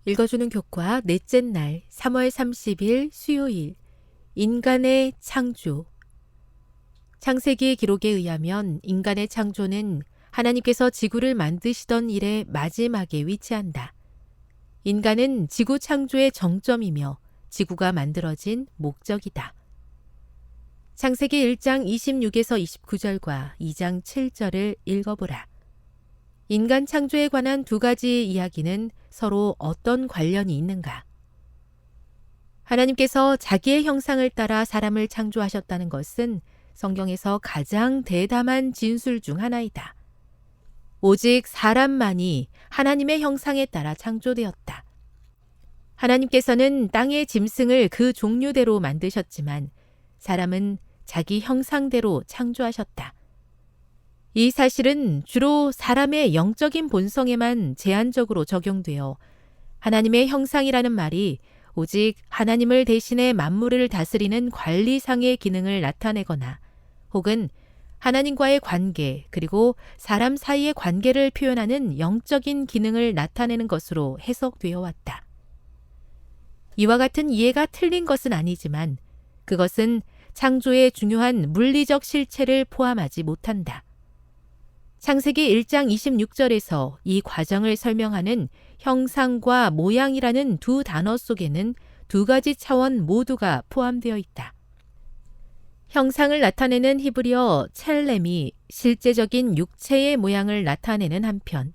읽어주는 교과 넷째 날 3월 30일 수요일 인간의 창조. 창세기 기록에 의하면 인간의 창조는 하나님께서 지구를 만드시던 일의 마지막에 위치한다. 인간은 지구 창조의 정점이며 지구가 만들어진 목적이다. 창세기 1장 26에서 29절과 2장 7절을 읽어보라. 인간 창조에 관한 두 가지 이야기는 서로 어떤 관련이 있는가? 하나님께서 자기의 형상을 따라 사람을 창조하셨다는 것은 성경에서 가장 대담한 진술 중 하나이다. 오직 사람만이 하나님의 형상에 따라 창조되었다. 하나님께서는 땅의 짐승을 그 종류대로 만드셨지만 사람은 자기 형상대로 창조하셨다. 이 사실은 주로 사람의 영적인 본성에만 제한적으로 적용되어 하나님의 형상이라는 말이 오직 하나님을 대신해 만물을 다스리는 관리상의 기능을 나타내거나 혹은 하나님과의 관계 그리고 사람 사이의 관계를 표현하는 영적인 기능을 나타내는 것으로 해석되어 왔다. 이와 같은 이해가 틀린 것은 아니지만 그것은 창조의 중요한 물리적 실체를 포함하지 못한다. 창세기 1장 26절에서 이 과정을 설명하는 형상과 모양이라는 두 단어 속에는 두 가지 차원 모두가 포함되어 있다. 형상을 나타내는 히브리어 첼렘이 실제적인 육체의 모양을 나타내는 한편,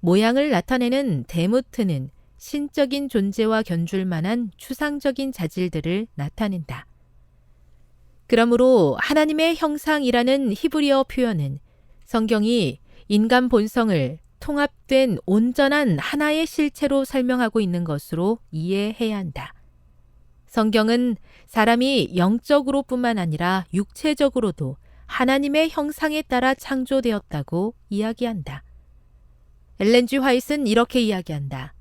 모양을 나타내는 데무트는 신적인 존재와 견줄 만한 추상적인 자질들을 나타낸다. 그러므로 하나님의 형상이라는 히브리어 표현은 성경이 인간 본성을 통합된 온전한 하나의 실체로 설명하고 있는 것으로 이해해야 한다. 성경은 사람이 영적으로 뿐만 아니라 육체적으로도 하나님의 형상에 따라 창조되었다고 이야기한다. 엘렌 G. 화이트는 이렇게 이야기한다.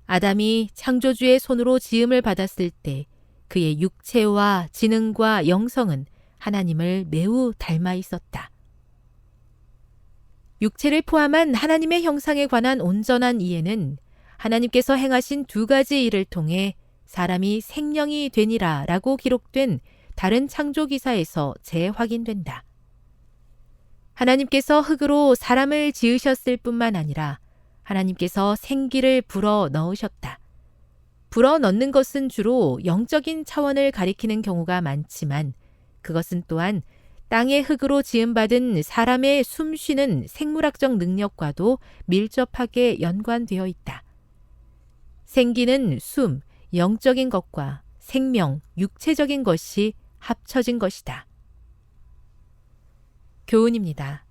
아담이 창조주의 손으로 지음을 받았을 때 그의 육체와 지능과 영성은 하나님을 매우 닮아 있었다. 육체를 포함한 하나님의 형상에 관한 온전한 이해는 하나님께서 행하신 두 가지 일을 통해 사람이 생명이 되니라 라고 기록된 다른 창조 기사에서 재확인된다. 하나님께서 흙으로 사람을 지으셨을 뿐만 아니라 하나님께서 생기를 불어 넣으셨다. 불어 넣는 것은 주로 영적인 차원을 가리키는 경우가 많지만 그것은 또한 땅의 흙으로 지음받은 사람의 숨쉬는 생물학적 능력과도 밀접하게 연관되어 있다. 생기는 숨, 영적인 것과 생명, 육체적인 것이 합쳐진 것이다. 교훈입니다.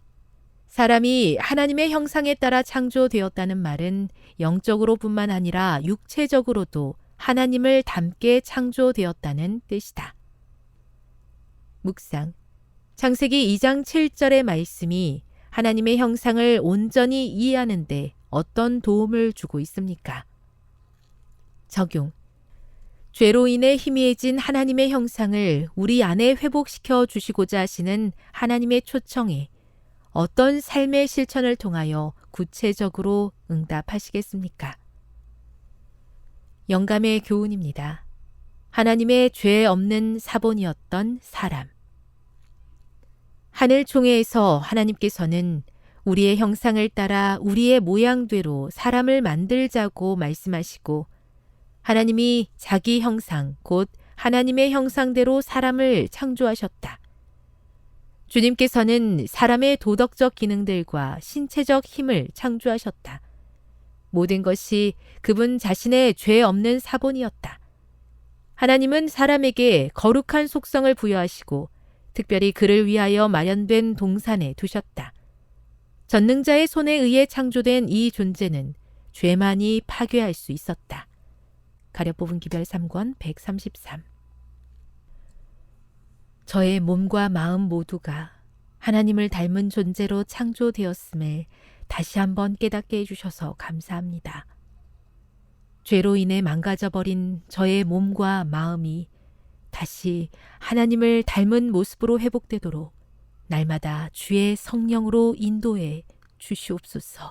사람이 하나님의 형상에 따라 창조되었다는 말은 영적으로뿐만 아니라 육체적으로도 하나님을 닮게 창조되었다는 뜻이다. 묵상. 창세기 2장 7절의 말씀이 하나님의 형상을 온전히 이해하는 데 어떤 도움을 주고 있습니까? 적용. 죄로 인해 희미해진 하나님의 형상을 우리 안에 회복시켜 주시고자 하시는 하나님의 초청에 어떤 삶의 실천을 통하여 구체적으로 응답하시겠습니까? 영감의 교훈입니다. 하나님의 죄 없는 사본이었던 사람. 하늘 총회에서 하나님께서는 우리의 형상을 따라 우리의 모양대로 사람을 만들자고 말씀하시고 하나님이 자기 형상, 곧 하나님의 형상대로 사람을 창조하셨다. 주님께서는 사람의 도덕적 기능들과 신체적 힘을 창조하셨다. 모든 것이 그분 자신의 죄 없는 사본이었다. 하나님은 사람에게 거룩한 속성을 부여하시고 특별히 그를 위하여 마련된 동산에 두셨다. 전능자의 손에 의해 창조된 이 존재는 죄만이 파괴할 수 있었다. 가려 뽑은 기별 3권 133. 저의 몸과 마음 모두가 하나님을 닮은 존재로 창조되었음을 다시 한번 깨닫게 해주셔서 감사합니다. 죄로 인해 망가져버린 저의 몸과 마음이 다시 하나님을 닮은 모습으로 회복되도록 날마다 주의 성령으로 인도해 주시옵소서.